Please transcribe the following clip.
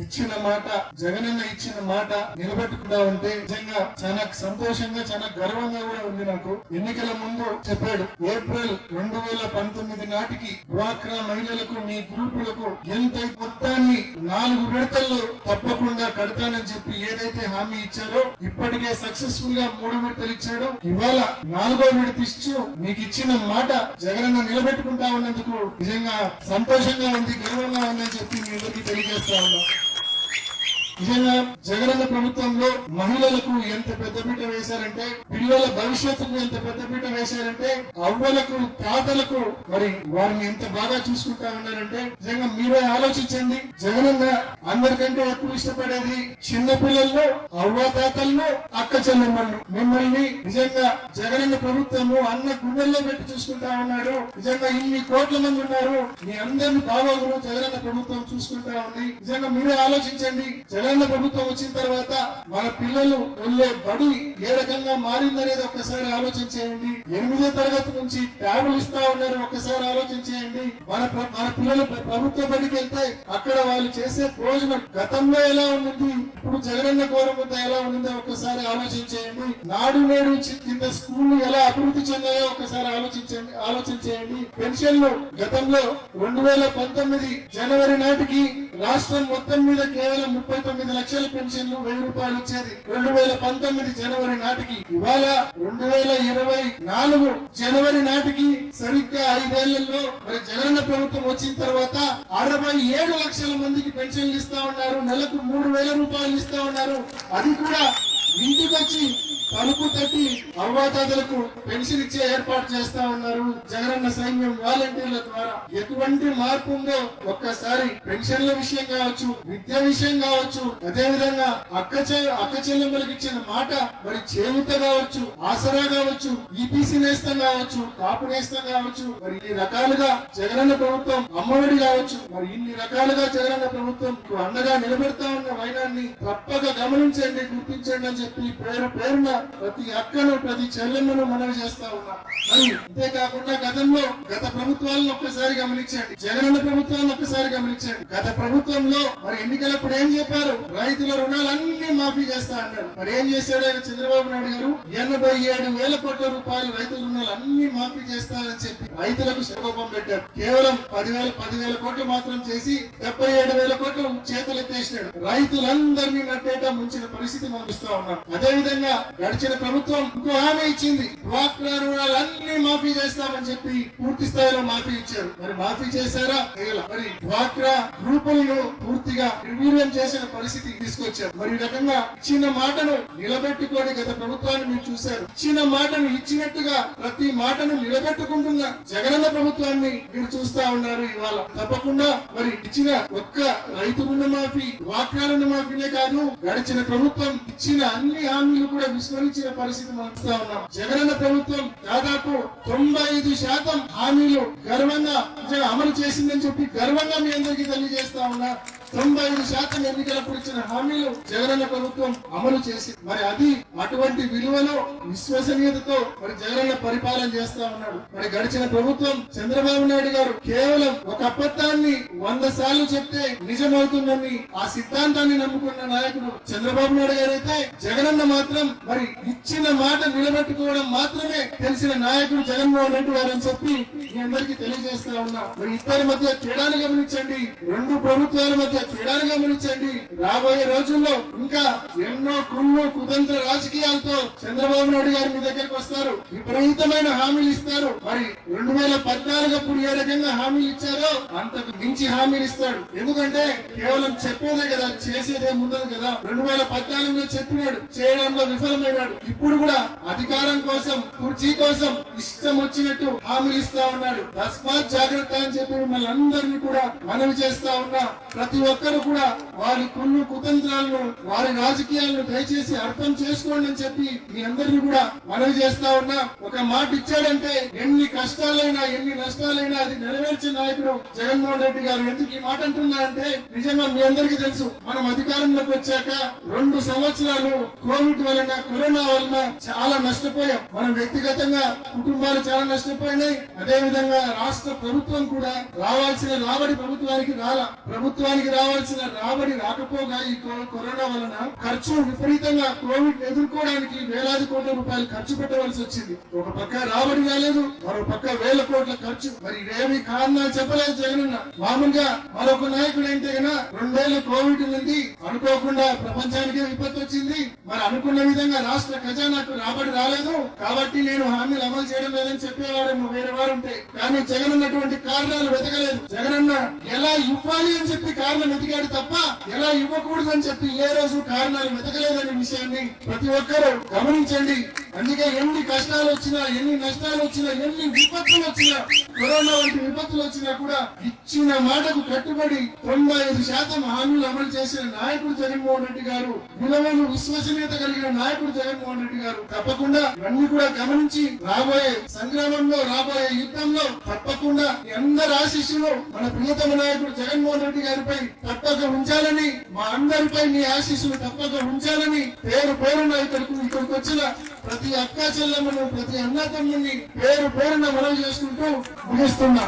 ఇచ్చిన మాట, జగనన్న ఇచ్చిన మాట నిలబెట్టుకుంటా ఉంటే నిజంగా చాలా సంతోషంగా, చాలా గర్వంగా కూడా ఉంది నాకు. ఎన్నికల ముందు చెప్పాడు, ఏప్రిల్ 2019 నాటికి డ్వాక్రా మహిళలకు, మీ గ్రూపులకు ఎంత మొత్తాన్ని 4 విడతల్లో తప్పకుండా కడతానని చెప్పి ఏదైతే హామీ ఇచ్చారో ఇప్పటికే సక్సెస్ఫుల్ గా 3 విడతలు ఇచ్చాడు. ఇవాళ 4వ విడత ఇస్తూ మీకు ఇచ్చిన మాట జగనన్న నిలబెట్టుకుంటా ఉన్నందుకు నిజంగా సంతోషంగా ఉంది, గర్వంగా ఉందని చెప్పి మీ అందరికీ తెలియజేస్తా ఉన్నా. నిజంగా జగనన్న ప్రభుత్వంలో మహిళలకు ఎంత పెద్దపీట వేశారంటే, పిల్లల భవిష్యత్తుకు ఎంత పెద్దపీట వేశారంటే, అవ్వలకు తాతలకు మరి వారిని ఎంత బాగా చూసుకుంటా ఉన్నారంటే నిజంగా మీరే ఆలోచించండి. జగనన్న అందరికంటే ఎక్కువ ఇష్టపడేది చిన్న పిల్లల్లో, అవ్వ తాతల్లో, అక్క చెల్లెమ్మలను. మిమ్మల్ని నిజంగా జగనన్న ప్రభుత్వము అన్న గుండెల్లో పెట్టి చూసుకుంటా ఉన్నాడు. నిజంగా ఇన్ని కోట్ల మంది ఉన్నారు, మీ అందరిని బాగోగులు జగనన్న ప్రభుత్వం చూసుకుంటా ఉంది. నిజంగా మీరే ఆలోచించండి. జగనన్న ప్రభుత్వం వచ్చిన తర్వాత మన పిల్లలు వెళ్ళే బడి ఏ రకంగా మారిందనేది ఒక్కసారి ఆలోచన చేయండి. 8వ తరగతి నుంచి ట్యాబ్లు ఇస్తా ఉన్నారు, ఒక్కసారి ఆలోచన చేయండి. మన పిల్లలు ప్రభుత్వ బడికి వెళ్తే అక్కడ వాళ్ళు చేసే భోజనం గతంలో ఎలా ఉంది, ఇప్పుడు జగనన్న కోరముద్ద ఎలా ఉందో ఒక్కసారి ఆలోచన చేయండి. నాడు నేడు కింద స్కూళ్లు ఎలా అభివృద్ధి చెందాయో ఒక్కసారి ఆలోచన చేయండి. పెన్షన్లు గతంలో 2019 జనవరి నాటికి రాష్ట్రం మొత్తం మీద కేవలం 39 లక్షల పెన్షన్లు 1000 రూపాయలు వచ్చేది 2019 జనవరి నాటికి. ఇవాళ 2024 జనవరి నాటికి సరిగ్గా 5 ఏళ్లలో మరి జగనన్న ప్రభుత్వం వచ్చిన తర్వాత 67 లక్షల మందికి పెన్షన్లు ఇస్తా ఉన్నారు. నెలకు 3000 రూపాయలు ఇస్తా ఉన్నారు. అది కూడా ఇంటికి వచ్చి తలుపు తట్టి అవ్వాతాతలకు పెన్షన్ ఇచ్చే ఏర్పాటు చేస్తా ఉన్నారు జగనన్న సైన్యం వాలంటీర్ల ద్వారా. ఎటువంటి మార్పు ఉందో ఒక్కసారి పెన్షన్ల విషయం కావచ్చు, విద్య విషయం కావచ్చు, అదే విధంగా అక్క చెల్లెమ్మలకు ఇచ్చిన మాట మరి చేయూత కావచ్చు, ఆసరా కావచ్చు, ఈపీసీ నేస్తం కావచ్చు, కాపు నేస్తం కావచ్చు, మరి ఇన్ని రకాలుగా జగనన్న ప్రభుత్వం, అమ్మఒడి కావచ్చు, మరి ఇన్ని రకాలుగా జగనన్న ప్రభుత్వం అండగా నిలబెడతా ఉన్న వైనాన్ని తప్పక గమనించండి, గుర్తించండి అని చెప్పి పేరు పేరున ప్రతి అక్కను, ప్రతి చెల్లెమ్మను మనవి చేస్తా ఉన్నా. మరి అంతేకాకుండా గత ప్రభుత్వాలను ఒక్కసారి గమనించండి, జగనన్న ప్రభుత్వాలను ఒక్కసారి గమనించండి. గత ప్రభుత్వంలో మరి ఎన్నికలప్పుడు ఏం చెప్పారు, రైతుల రుణాలన్నీ మాఫీ చేస్తా అన్నారు. మరి ఏం చేశాడు ఆయన చంద్రబాబు నాయుడు గారు, 87,000 కోట్ల రూపాయలు రైతుల రుణాలు అన్ని మాఫీ చేస్తారని చెప్పి రైతులకు శుభకోపం పెట్టారు. కేవలం 10,000 కోట్లు మాత్రం చేసి 77,000 కోట్లు చేతులెత్తేసినాడు. రైతులందరినీ నట్టేట ముంచిన పరిస్థితి మనం ఇస్తా ఉన్నాం. అదే విధంగా గడిచిన ప్రభుత్వం ఇంకో హామీ ఇచ్చింది, డ్వాక్రా రుణాలన్నీ మాఫీ చేస్తామని చెప్పి పూర్తి స్థాయిలో మాఫీ ఇచ్చారు. మరి మాఫీ చేశారా? మరి డ్వాక్రా గ్రూపులను పూర్తిగా నిర్వీర్యం చేసిన పరిస్థితి తీసుకొచ్చారు. మరి ఈ రకంగా ఇచ్చిన మాటను నిలబెట్టుకోని గత ప్రభుత్వాన్ని మీరు చూశారు. ఇచ్చిన మాటను ఇచ్చినట్టుగా ప్రతి మాటను నిలబెట్టుకుంటున్న జగనన్న ప్రభుత్వాన్ని మీరు చూస్తా ఉన్నారు. ఇవాళ తప్పకుండా మరి ఇచ్చిన ఒక్క రైతు రుణమాఫీ, డ్వాక్రా రుణమాఫీనే కాదు, గడిచిన ప్రభుత్వం ఇచ్చిన అన్ని హామీలు కూడా విస్మరించిన పరిస్థితి మనం చూస్తా ఉన్నాం. జగనన్న ప్రభుత్వం దాదాపు 95% హామీలు గర్వంగా అమలు చేసిందని చెప్పి గర్వంగా మీ అందరికీ తెలియజేస్తా ఉన్నా. 95% ఎన్నికలప్పుడు ఇచ్చిన హామీలు జగనన్న ప్రభుత్వం అమలు చేసి మరి అది అటువంటి విలువలో విశ్వసనీయతతో మరి జగనన్న పరిపాలన చేస్తా ఉన్నాడు. మరి గడిచిన ప్రభుత్వం చంద్రబాబు నాయుడు గారు కేవలం ఒక అబద్ధాన్ని 100 సార్లు చెప్తే నిజమవుతుందని ఆ సిద్ధాంతాన్ని నమ్ముకున్న నాయకుడు చంద్రబాబు నాయుడు గారు అయితే, జగనన్న మాత్రం మరి ఇచ్చిన మాట నిలబెట్టుకోవడం మాత్రమే తెలిసిన నాయకుడు జగన్మోహన్ రెడ్డి గారు అని చెప్పి మీ అందరికీ తెలియజేస్తా ఉన్నా. మరి ఇద్దరి మధ్య తేడాను గమనించండి, 2 ప్రభుత్వాల మధ్య తేడాను గమనించండి. రాబోయే రోజుల్లో ఇంకా ఎన్నో కుళ్ళు కుతంత్ర రాజకీయాలతో చంద్రబాబు నాయుడు గారు మీ దగ్గరికి వస్తారు, విపరీతమైన హామీలు ఇస్తారు. మరి 2014 అప్పుడు ఏ రకంగా హామీలు ఇచ్చారో అంతకు మించి హామీలు ఇస్తాడు. ఎందుకంటే కేవలం చెప్పేదే కదా, చేసేదే ముందదు కదా. 2014లో చెప్పినాడు, చేయడంలో విఫలమైనాడు. ఇప్పుడు కూడా అధికారం కోసం, కుర్చీ కోసం ఇష్టం వచ్చినట్టు హామీలు ఇస్తా ఉన్నాడు. తస్మాత్ జాగ్రత్త అని చెప్పి మిమ్మల్ని అందరినీ కూడా మనవి చేస్తా ఉన్నా. ప్రతి ఒక్కరు కూడా వారి కుళ్ళు కుతంత్రాలను, వారి రాజకీయాలను దయచేసి అర్థం చేసుకోండి అని చెప్పి మీ అందరినీ కూడా మనవి చేస్తా ఉన్నా. ఒక మాట ఇచ్చాడంటే ఎన్ని కష్టాలైనా, ఎన్ని నష్టాలైనా అది నెరవేర్చే నాయకుడు జగన్మోహన్ రెడ్డి గారు. ఎందుకు ఈ మాట అంటున్నా అంటే, నిజంగా మీ అందరికీ తెలుసు, మనం అధికారంలోకి వచ్చాక 2 సంవత్సరాలు కోవిడ్ వలన, కరోనా వలన చాలా నష్టపోయాం. మనం వ్యక్తిగతంగా కుటుంబాలు చాలా నష్టపోయినాయి. అదే విధంగా రాష్ట్ర ప్రభుత్వం కూడా రావాల్సిన రాబడి ప్రభుత్వానికి రావాల్సిన రాబడి రాకపోగా ఈ కరోనా వలన ఖర్చు విపరీతంగా కోవిడ్ ఎదుర్కోవడానికి వేలాది కోట్ల రూపాయలు ఖర్చు పెట్టవలసి వచ్చింది. ఒక పక్క రాబడి రాలేదు, మరో పక్క వేల కోట్ల ఖర్చు. మరి ఇవేమి కారణాలు చెప్పలేదు జగనన్న. మామూలుగా మరొక నాయకుడు అయితే గన 2 ఏళ్ల కోవిడ్ నుండి అనుకోకుండా ప్రపంచానికే విపత్తు వచ్చింది. మరి అనుకున్న విధంగా రాష్ట్ర ఖజానాకు రాబడి రాలేదు కాబట్టి నేను హామీలు అమలు చేయడం లేదని చెప్పేవారేమో వేరే వారు ఉంటే. కానీ జగన్ అన్నటువంటి కారణాలు వెతకలేదు. జగనన్న ఎలా ఇవ్వాలి అని చెప్పి కారణం వెతికాడు తప్ప ఎలా ఇవ్వకూడదు అని చెప్పి ఏ రోజు కారణాలు వెతకలేదనే విషయాన్ని ప్రతి ఒక్కరూ గమనించండి. అందుకే ఎన్ని కష్టాలు వచ్చినా, ఎన్ని నష్టాలు వచ్చినా, ఎన్ని విపత్తులు వచ్చినా, కరోనా వంటి విపత్తులు వచ్చినా కూడా ఇచ్చిన మాటకు కట్టుబడి 95% హామీలు అమలు చేసిన నాయకుడు జగన్మోహన్ రెడ్డి గారు, విలువైన విశ్వసనీయత కలిగిన నాయకుడు జగన్మోహన్ రెడ్డి గారు. తప్పకుండా ఇవన్నీ కూడా గమనించి రాబోయే సంగ్రామంలో, రాబోయే యుద్ధంలో తప్పకుండా అందరి ఆశీస్సులు మన ప్రియతమ నాయకుడు జగన్మోహన్ రెడ్డి గారిపై తప్పక ఉంచాలని, మా అందరిపై మీ ఆశీస్సులు తప్పక ఉంచాలని పేరు పేరున ఇక్కడికి వచ్చిన ప్రతి అక్క చెల్లెమ్మను, ప్రతి అన్న తమ్ముని పేరు పేరున మనవి చేసుకుంటూ ముగిస్తున్నా.